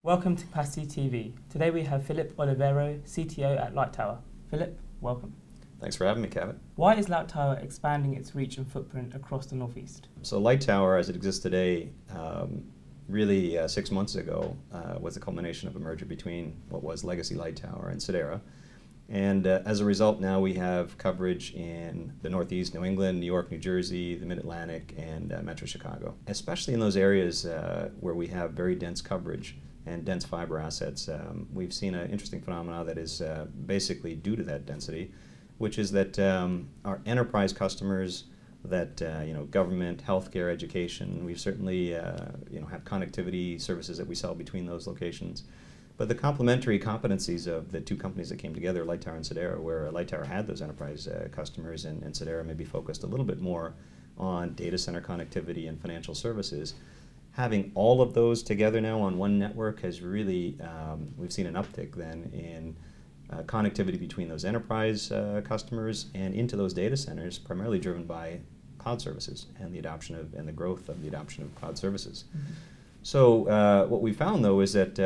Welcome to Capacity TV. Today we have Philip Olivero, CTO at Lightower. Philip, welcome. Thanks for having me, Kavit. Why is Lightower expanding its reach and footprint across the Northeast? So Lightower, as it exists today, really 6 months ago, was the culmination of a merger between what was legacy Lightower and Sidera. And as a result, now we have coverage in the Northeast, New England, New York, New Jersey, the Mid-Atlantic, and Metro Chicago. Especially in those areas where we have very dense coverage and dense fiber assets, we've seen an interesting phenomenon that is basically due to that density, which is that our enterprise customers, that government, healthcare, education, we certainly have connectivity services that we sell between those locations. But the complementary competencies of the two companies that came together, Lightower and Sidera, where Lightower had those enterprise customers and Sidera maybe focused a little bit more on data center connectivity and financial services. Having all of those together now on one network has really, we've seen an uptick then in connectivity between those enterprise customers and into those data centers, primarily driven by cloud services and the adoption of and the growth of the adoption of cloud services. Mm-hmm. So what we found though is that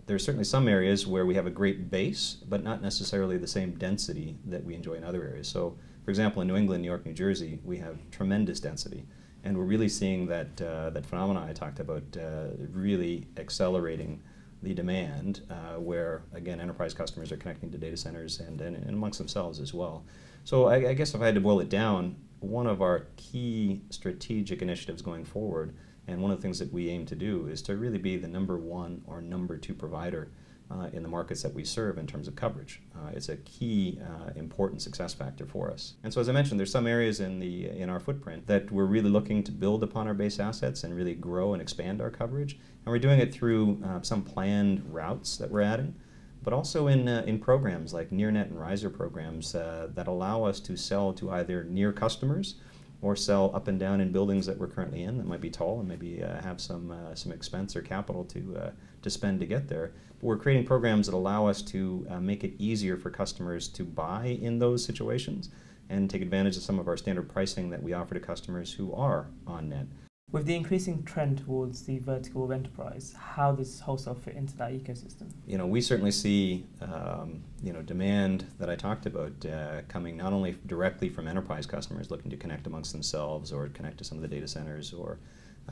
there's certainly some areas where we have a great base, but not necessarily the same density that we enjoy in other areas. So, for example, in New England, New York, New Jersey, we have tremendous density. And we're really seeing that, that phenomenon I talked about really accelerating the demand where, again, enterprise customers are connecting to data centers and amongst themselves as well. So I guess if I had to boil it down, one of our key strategic initiatives going forward, and one of the things that we aim to do, is to really be the #1 or #2 provider in the markets that we serve in terms of coverage. It's a key important success factor for us. And so as I mentioned, there's some areas in our footprint that we're really looking to build upon our base assets and really grow and expand our coverage. And we're doing it through some planned routes that we're adding, but also in programs like NearNet and Riser programs that allow us to sell to either near customers or sell up and down in buildings that we're currently in that might be tall and maybe have some expense or capital to spend to get there. But we're creating programs that allow us to make it easier for customers to buy in those situations and take advantage of some of our standard pricing that we offer to customers who are on net. With the increasing trend towards the vertical of enterprise, how does wholesale fit into that ecosystem? We certainly see demand that I talked about coming not only directly from enterprise customers looking to connect amongst themselves or connect to some of the data centers or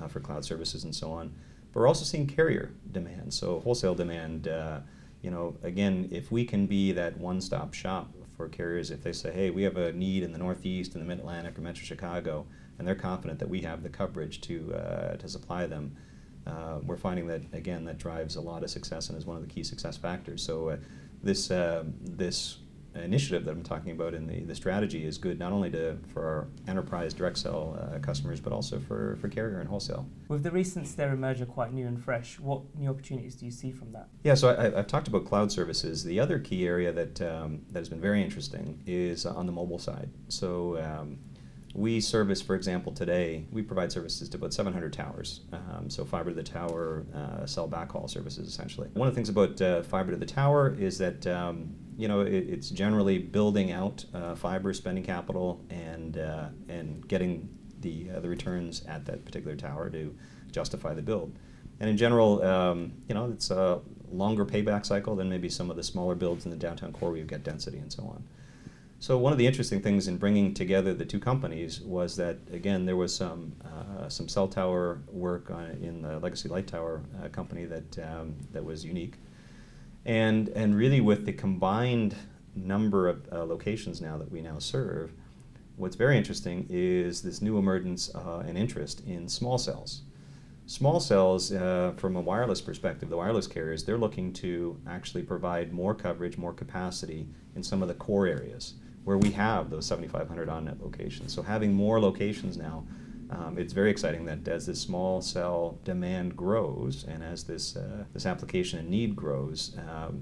for cloud services and so on, but we're also seeing carrier demand. So wholesale demand, again, if we can be that one-stop shop for carriers, if they say, hey, we have a need in the Northeast, in the Mid-Atlantic, or Metro Chicago, and they're confident that we have the coverage to supply them, we're finding that, again, that drives a lot of success and is one of the key success factors. So this initiative that I'm talking about in the strategy is good not only for our enterprise direct sell customers, but also for carrier and wholesale. With the recent Sidera merger quite new and fresh, what new opportunities do you see from that? Yeah, so I've talked about cloud services. The other key area that has been very interesting is on the mobile side. So we service, for example, today, we provide services to about 700 towers. So fiber to the tower, cell backhaul services, essentially. One of the things about fiber to the tower is that it's generally building out fiber, spending capital, and getting the returns at that particular tower to justify the build. And in general, it's a longer payback cycle than maybe some of the smaller builds in the downtown core where you get density and so on. So one of the interesting things in bringing together the two companies was that, again, there was some cell tower work in the legacy Lightower company that was unique. And really with the combined number of locations now that we now serve, what's very interesting is this new emergence and interest in small cells. Small cells, from a wireless perspective, the wireless carriers, they're looking to actually provide more coverage, more capacity in some of the core areas where we have those 7,500 on-net locations. So having more locations now, it's very exciting that as this small cell demand grows and as this application and need grows,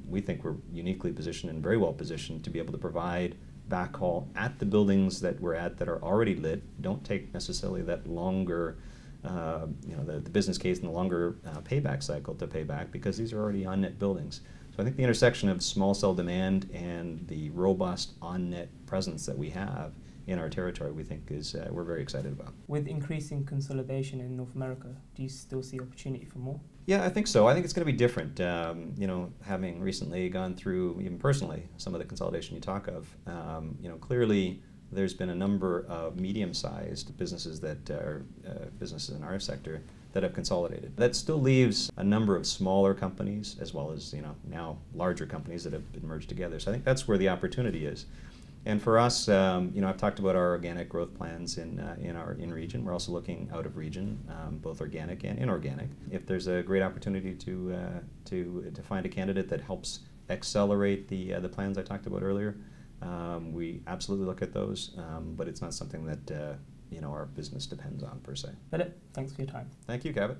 we think we're uniquely positioned and very well positioned to be able to provide backhaul at the buildings that we're at that are already lit, don't take necessarily that longer, the business case and the longer payback cycle to pay back because these are already on-net buildings. So I think the intersection of small cell demand and the robust on-net presence that we have in our territory, we think is we're very excited about. With increasing consolidation in North America, do you still see opportunity for more? Yeah, I think so. I think it's going to be different. Having recently gone through, even personally, some of the consolidation you talk of, clearly there's been a number of medium-sized businesses that are businesses in our sector that have consolidated. That still leaves a number of smaller companies as well as now larger companies that have been merged together. So I think that's where the opportunity is. And for us, I've talked about our organic growth plans in our in-region. We're also looking out of region, both organic and inorganic. If there's a great opportunity to find a candidate that helps accelerate the plans I talked about earlier, we absolutely look at those, but it's not something that our business depends on per se. Philip, thanks for your time. Thank you, Kavit.